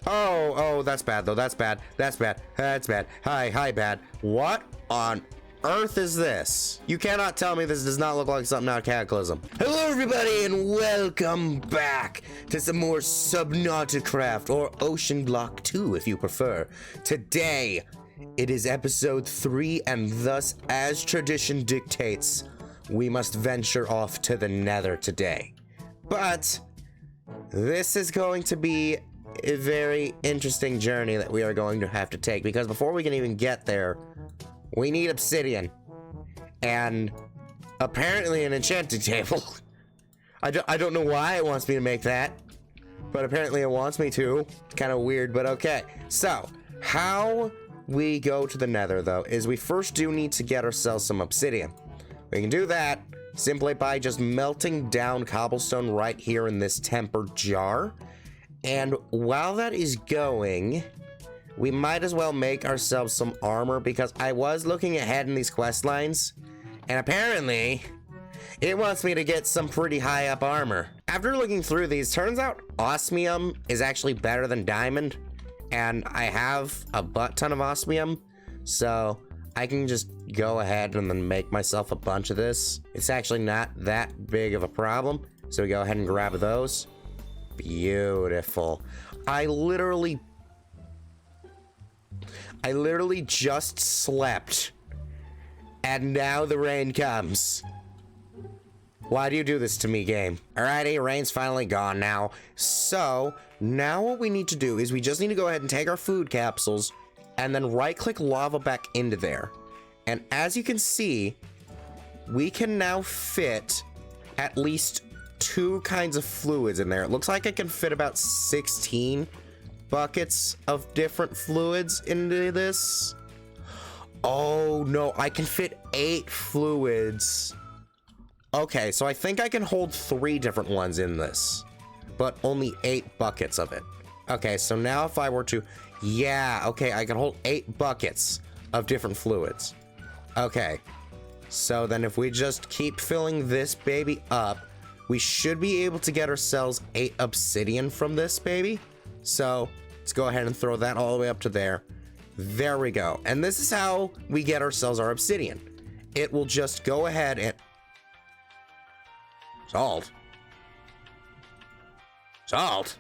Oh, that's bad though. That's bad. That's bad. That's bad. Hi, bad. What on earth is this? You cannot tell me this does not look like something out of Cataclysm. Hello everybody and welcome back to some more Subnauticraft, or Ocean Block 2 if you prefer. Today, it is episode 3 and thus, as tradition dictates, we must venture off to the Nether today. But this is going to be a very interesting journey that we are going to have to take, because before we can even get there, we need obsidian and apparently an enchanting table. I don't know why it wants me to make that, but apparently it wants me to. It's kind of weird, but okay. So how we go to the Nether though is we first do need to get ourselves some obsidian. We can do that simply by just melting down cobblestone right here in this tempered jar. And while that is going, we might as well make ourselves some armor, because I was looking ahead in these quest lines, and apparently it wants me to get some pretty high up armor. After looking through these, turns out osmium is actually better than diamond, and I have a butt ton of osmium, so I can just go ahead and then make myself a bunch of this. It's actually not that big of a problem, so we go ahead and grab those. Beautiful. I literally just slept and now the rain comes. Why do you do this to me, game? Alrighty, rain's finally gone now. So now what we need to do is we just need to go ahead and take our food capsules and then right click lava back into there. And as you can see, we can now fit at least 2 kinds of fluids in there. It looks like I can fit about 16 buckets of different fluids into this. Oh no, I can fit 8 fluids. Okay, so I think I can hold 3 different ones in this, but only 8 buckets of it. Okay, so now if I were to, yeah, okay, I can hold 8 buckets of different fluids. Okay, so then if we just keep filling this baby up, we should be able to get ourselves 8 obsidian from this baby. So let's go ahead and throw that all the way up to there. There we go. And this is how we get ourselves our obsidian. It will just go ahead and... Salt? Salt?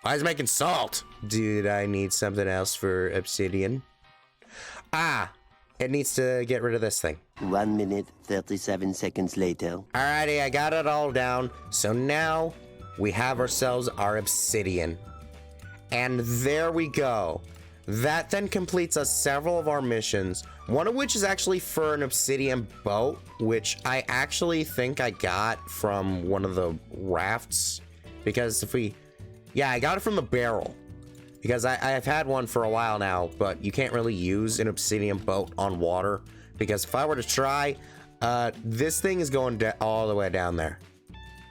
Why is it making salt? Did I need something else for obsidian? Ah! It needs to get rid of this thing. 1 minute, 37 seconds later. Alrighty, I got it all down. So now we have ourselves our obsidian. And there we go. That then completes us several of our missions, one of which is actually for an obsidian boat, which I actually think I got from one of the rafts. Because if we... Yeah, I got it from the barrel. Because I've had one for a while now, but you can't really use an obsidian boat on water. Because if I were to try, this thing is going all the way down there.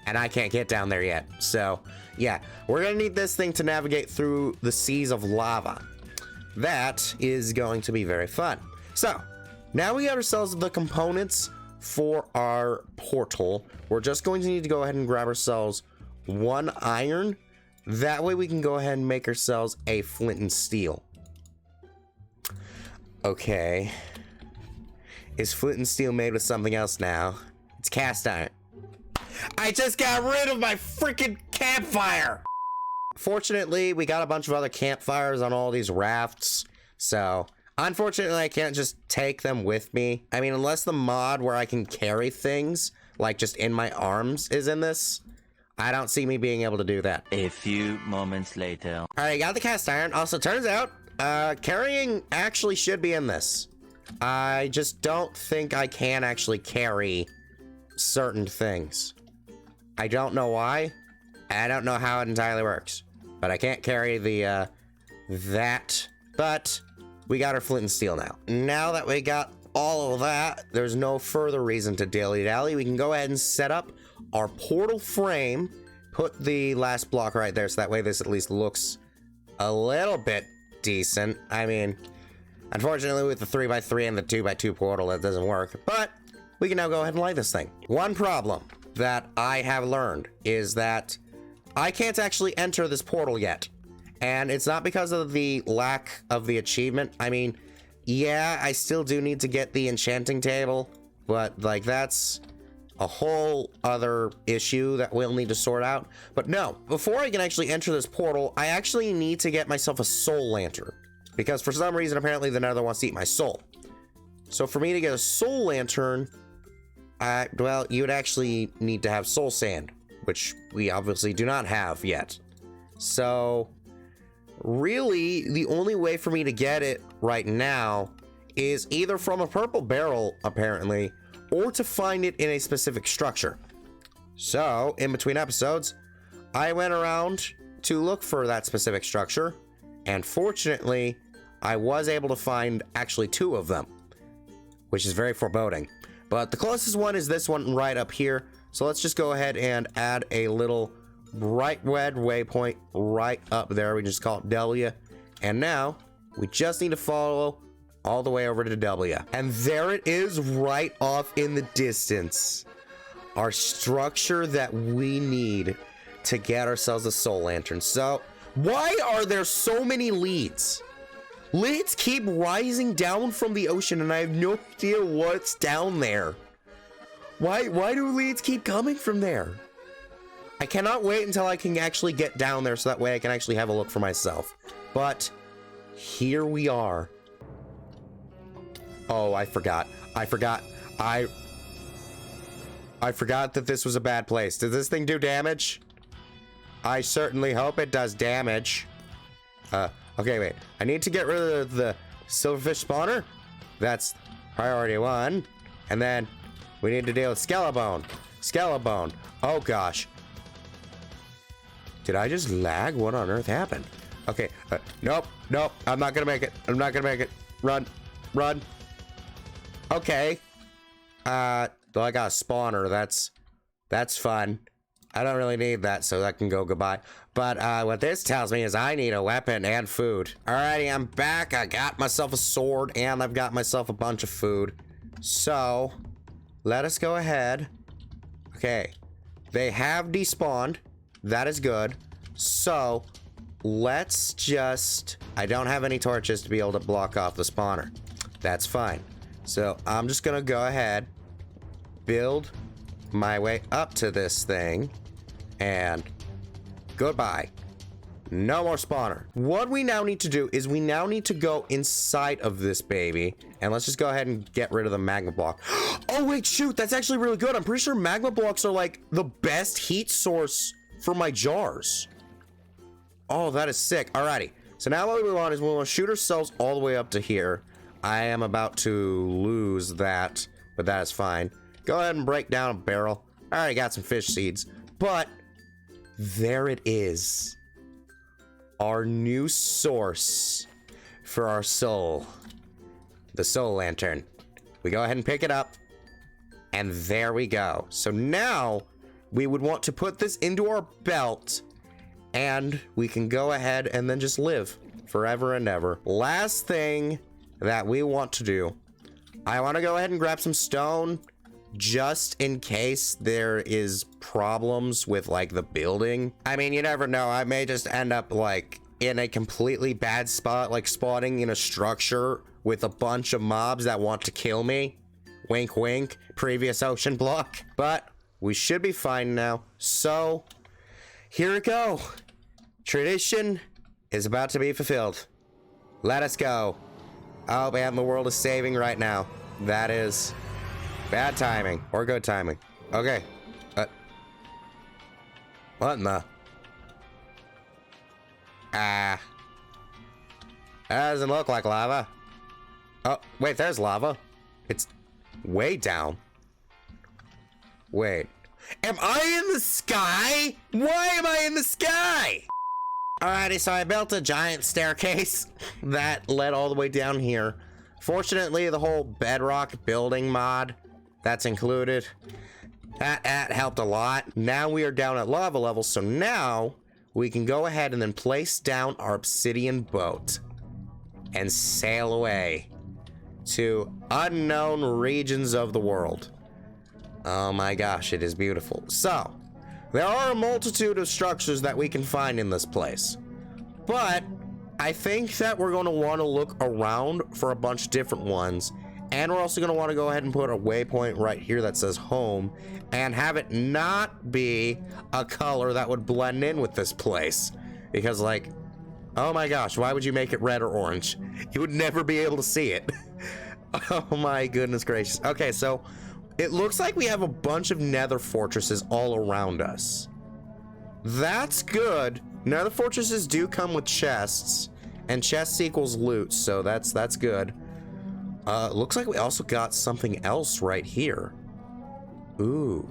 And I can't get down there yet. So, yeah, we're going to need this thing to navigate through the seas of lava. That is going to be very fun. So, now we have ourselves the components for our portal. We're just going to need to go ahead and grab ourselves 1 iron. That way we can go ahead and make ourselves a flint and steel. Okay. Is flint and steel made with something else now? It's cast iron. I just got rid of my freaking campfire! Fortunately, we got a bunch of other campfires on all these rafts. So, unfortunately, I can't just take them with me. I mean, unless the mod where I can carry things, like just in my arms, is in this. I don't see me being able to do that. A few moments later. Alright, got the cast iron. Also, turns out, carrying actually should be in this. I just don't think I can actually carry certain things. I don't know why. I don't know how it entirely works. But I can't carry the, that. But we got our flint and steel now. Now that we got all of that, there's no further reason to dilly-dally. We can go ahead and set up our portal frame, put the last block right there, so that way this at least looks a little bit decent. I mean, unfortunately with the 3x3 and the 2x2 portal, that doesn't work, but we can now go ahead and light this thing. One problem that I have learned is that I can't actually enter this portal yet. And it's not because of the lack of the achievement. I mean, yeah, I still do need to get the enchanting table, but like that's a whole other issue that we'll need to sort out. But no, before I can actually enter this portal, I actually need to get myself a soul lantern, because for some reason, apparently the Nether wants to eat my soul. So for me to get a soul lantern, well, you'd actually need to have soul sand, which we obviously do not have yet. So really, the only way for me to get it right now is either from a purple barrel, apparently, or to find it in a specific structure. So, in between episodes, I went around to look for that specific structure, and fortunately, I was able to find actually 2 of them, which is very foreboding. But the closest one is this one right up here, so let's just go ahead and add a little bright red waypoint right up there. We just call it W, and now we just need to follow all the way over to W. And there it is right off in the distance. Our structure that we need to get ourselves a soul lantern. So why are there so many leads? Leads keep rising down from the ocean and I have no idea what's down there. Why do leads keep coming from there? I cannot wait until I can actually get down there so that way I can actually have a look for myself. But here we are. Oh, I forgot that this was a bad place. Did this thing do damage? I certainly hope it does damage. Okay, wait. I need to get rid of the silverfish spawner. That's priority 1. And then we need to deal with Skelebone. Skelebone. Oh, gosh. Did I just lag? What on earth happened? Okay. Nope. I'm not gonna make it. Run. Okay. Well, I got a spawner. That's fun. I don't really need that, so that can go goodbye. But what this tells me is I need a weapon and food. Alrighty, I'm back. I got myself a sword and I've got myself a bunch of food. So let us go ahead. Okay. They have despawned. That is good. So let's just... I don't have any torches to be able to block off the spawner. That's fine. So I'm just gonna go ahead, build my way up to this thing, and goodbye. No more spawner. What we now need to do is we now need to go inside of this baby, and let's just go ahead and get rid of the magma block. Oh wait, shoot, that's actually really good. I'm pretty sure magma blocks are like the best heat source for my jars. Oh, that is sick. Alrighty. So now what we want is we want to shoot ourselves all the way up to here. I am about to lose that, but that is fine. Go ahead and break down a barrel. I already got some fish seeds, but there it is. Our new source for our soul. The soul lantern. We go ahead and pick it up, and there we go. So now we would want to put this into our belt, and we can go ahead and then just live forever and ever. Last thing that we want to do, I want to go ahead and grab some stone just in case there is problems with like the building. I mean, you never know. I may just end up like in a completely bad spot, like spawning in a structure with a bunch of mobs that want to kill me. Wink, wink. Previous ocean block. But we should be fine now. So here we go. Tradition is about to be fulfilled. Let us go. Oh man, the world is saving right now. That is bad timing or good timing. Okay. What in the? That doesn't look like lava. Oh, wait, there's lava. It's way down. Wait. Am I in the sky? Why am I in the sky? Alrighty, so I built a giant staircase that led all the way down here. Fortunately, the whole bedrock building mod that's included, that helped a lot. Now we are down at lava level, so now we can go ahead and then place down our obsidian boat and sail away to unknown regions of the world. Oh my gosh, it is beautiful. So, There are a multitude of structures that we can find in this place, but I think that we're going to want to look around for a bunch of different ones, and we're also going to want to go ahead and put a waypoint right here that says home, and have it not be a color that would blend in with this place, because like, oh my gosh, why would you make it red or orange? You would never be able to see it. Oh my goodness gracious. Okay, so it looks like we have a bunch of nether fortresses all around us. That's good. Nether fortresses do come with chests, and chests equals loot, so that's good. Looks like we also got something else right here. Ooh,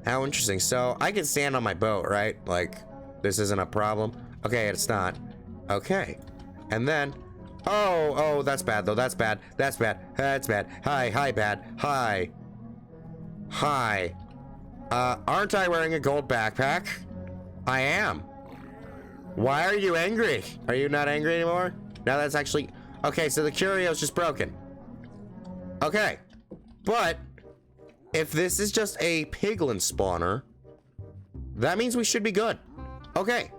how interesting. So I can stand on my boat, right? Like, this isn't a problem. Okay, it's not. Okay, and then, oh, that's bad though. That's bad. That's bad. That's bad. Hi, bad. Hi. Aren't I wearing a gold backpack? I am. Why are you angry? Are you not angry anymore? No, that's actually... Okay, so the curio's just broken. Okay, but if this is just a piglin spawner, that means we should be good. Okay,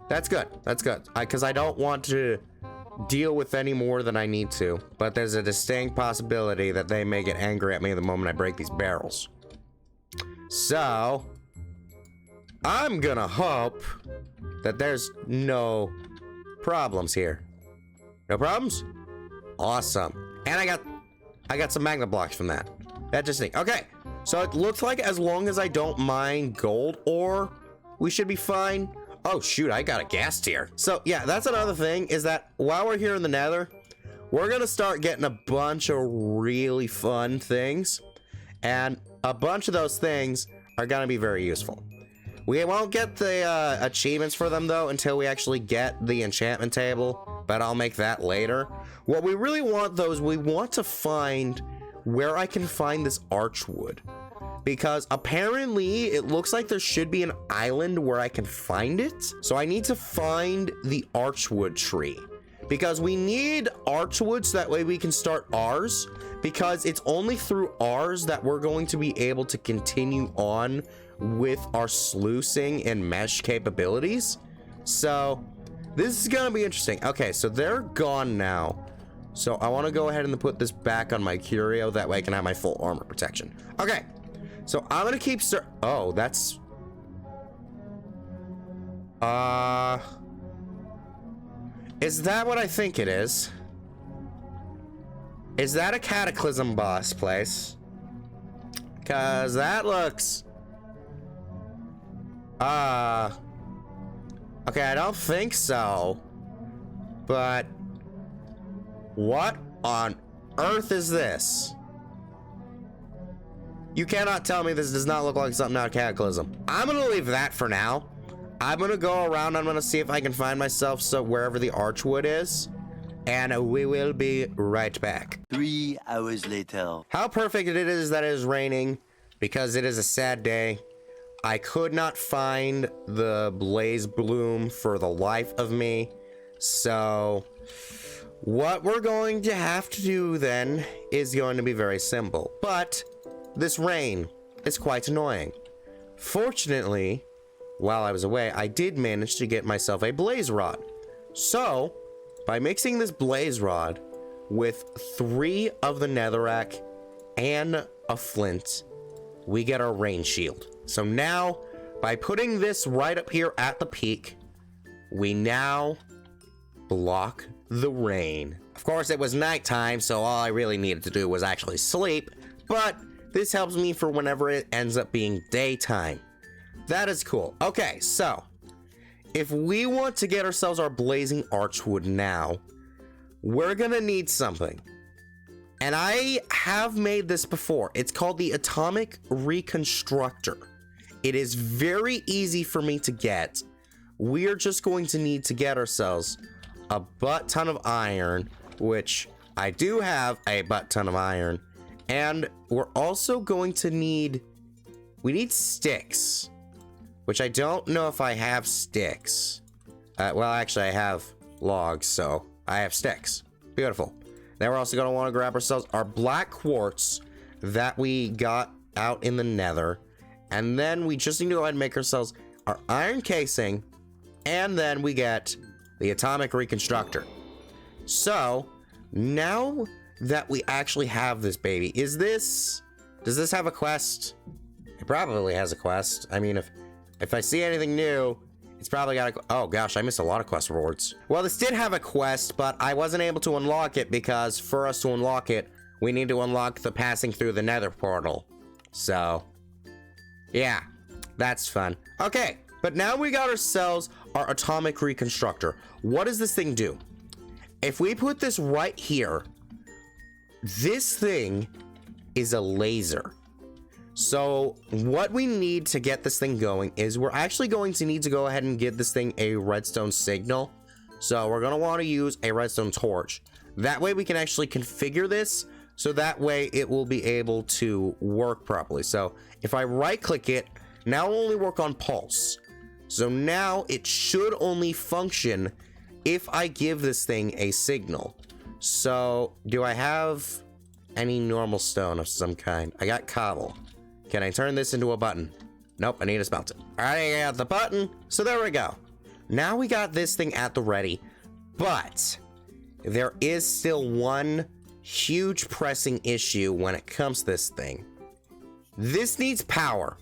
that's good. That's good. Because I don't want to deal with any more than I need to, but there's a distinct possibility that they may get angry at me the moment I break these barrels. So I'm gonna hope that there's no problems here. No problems? Awesome. And I got some magnet blocks from that. That just neat. Okay, so it looks like as long as I don't mine gold ore, we should be fine. Oh shoot, I got a gas tier. So yeah, that's another thing, is that while we're here in the nether, we're gonna start getting a bunch of really fun things, and a bunch of those things are gonna be very useful. We won't get the achievements for them though until we actually get the enchantment table, but I'll make that later. What we really want though is we want to find where I can find this archwood, because apparently it looks like there should be an island where I can find it. So I need to find the archwood tree, because we need archwood so that way we can start ours, because it's only through ours that we're going to be able to continue on with our sluicing and mesh capabilities. So this is gonna be interesting. Okay, so they're gone now, so I want to go ahead and put this back on my curio, that way I can have my full armor protection. Okay, so I'm gonna keep oh, that's is that what I think it is? Is that a cataclysm boss place? Cause that looks okay, I don't think so, but what on earth is this? You cannot tell me this does not look like something out of Cataclysm. I'm gonna leave that for now. I'm gonna go around, I'm gonna see if I can find myself wherever the archwood is, and we will be right back. 3 hours later. How perfect it is that it is raining, because it is a sad day. I could not find the blaze bloom for the life of me, so what we're going to have to do then is going to be very simple. But this rain is quite annoying. Fortunately, while I was away, I did manage to get myself a blaze rod. So by mixing this blaze rod with 3 of the netherrack and a flint, we get our rain shield. So now, by putting this right up here at the peak, we now block the rain. Of course, it was nighttime, so all I really needed to do was actually sleep, but this helps me for whenever it ends up being daytime. That is cool. Okay, so if we want to get ourselves our blazing archwood now, we're gonna need something. And I have made this before. It's called the Atomic Reconstructor. It is very easy for me to get. We're just going to need to get ourselves a butt ton of iron, which I do have a butt ton of iron. And we're also going to need, we need sticks, which I don't know if I have sticks. Well, actually I have logs, so I have sticks. Beautiful. Then we're also going to want to grab ourselves our black quartz that we got out in the nether. And then we just need to go ahead and make ourselves our iron casing. And then we get the atomic reconstructor. So now that we actually have this baby, does this have a quest? It probably has a quest. I mean, if I see anything new, it's probably got a, oh gosh, I missed a lot of quest rewards. Well, this did have a quest, but I wasn't able to unlock it because for us to unlock it, we need to unlock the passing through the Nether portal. So, yeah, that's fun. Okay, but now we got ourselves our atomic reconstructor. What does this thing do? If we put this right here, this thing is a laser. So what we need to get this thing going is we're actually going to need to go ahead and give this thing a redstone signal. So we're going to want to use a redstone torch. That way we can actually configure this so that way it will be able to work properly. So if I right click it, now it'll only work on pulse. So now it should only function if I give this thing a signal. So do I have any normal stone of some kind? I got cobble. Can I turn this into a button? Nope, I need to smelt it. All right, I got the button. So there we go. Now we got this thing at the ready, but there is still one huge pressing issue when it comes to this thing. This needs power.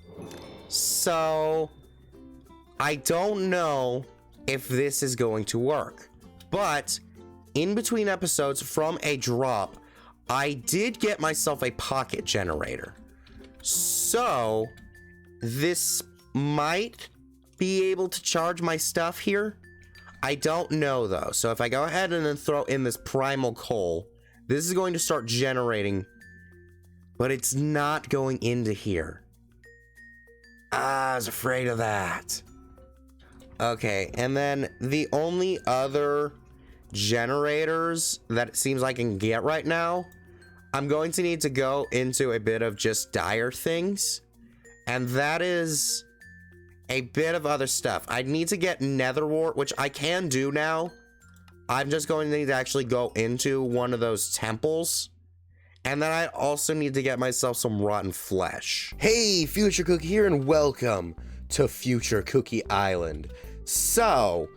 So I don't know if this is going to work, but in between episodes from a drop, I did get myself a pocket generator. So this might be able to charge my stuff here. I don't know though. So if I go ahead and then throw in this primal coal, this is going to start generating, but it's not going into here. I was afraid of that. Okay, and then the only other generators that it seems like I can get right now, I'm going to need to go into a bit of just dire things, and that is a bit of other stuff. I need to get nether wart, which I can do now. I'm just going to need to actually go into one of those temples, and then I also need to get myself some rotten flesh. Hey, Future Cookie here, and welcome to Future Cookie Island. So,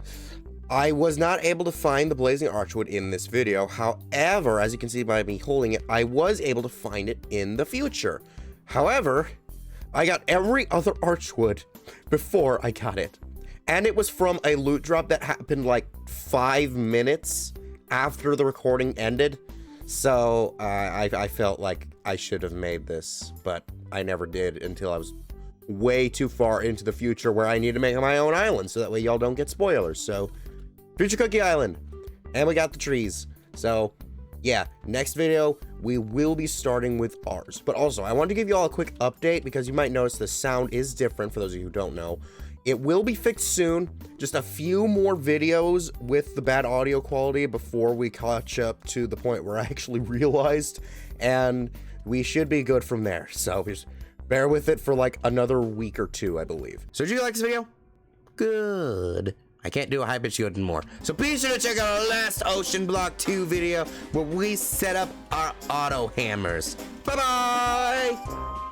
I was not able to find the blazing archwood in this video. However, as you can see by me holding it, I was able to find it in the future. However, I got every other archwood before I got it. And it was from a loot drop that happened like 5 minutes after the recording ended. So, I felt like I should have made this, but I never did until I was way too far into the future where I need to make my own island so that way y'all don't get spoilers. So, Future Cookie Island, and we got the trees. So yeah, next video we will be starting with ours. But also I want to give you all a quick update because you might notice the sound is different for those of you who don't know. It will be fixed soon. Just a few more videos with the bad audio quality before we catch up to the point where I actually realized, and we should be good from there. So just bear with it for like another week or two, I believe. So did you like this video? Good. I can't do a high pitch good anymore. So be sure to check out our last Ocean Block 2 video where we set up our auto hammers. Bye-bye!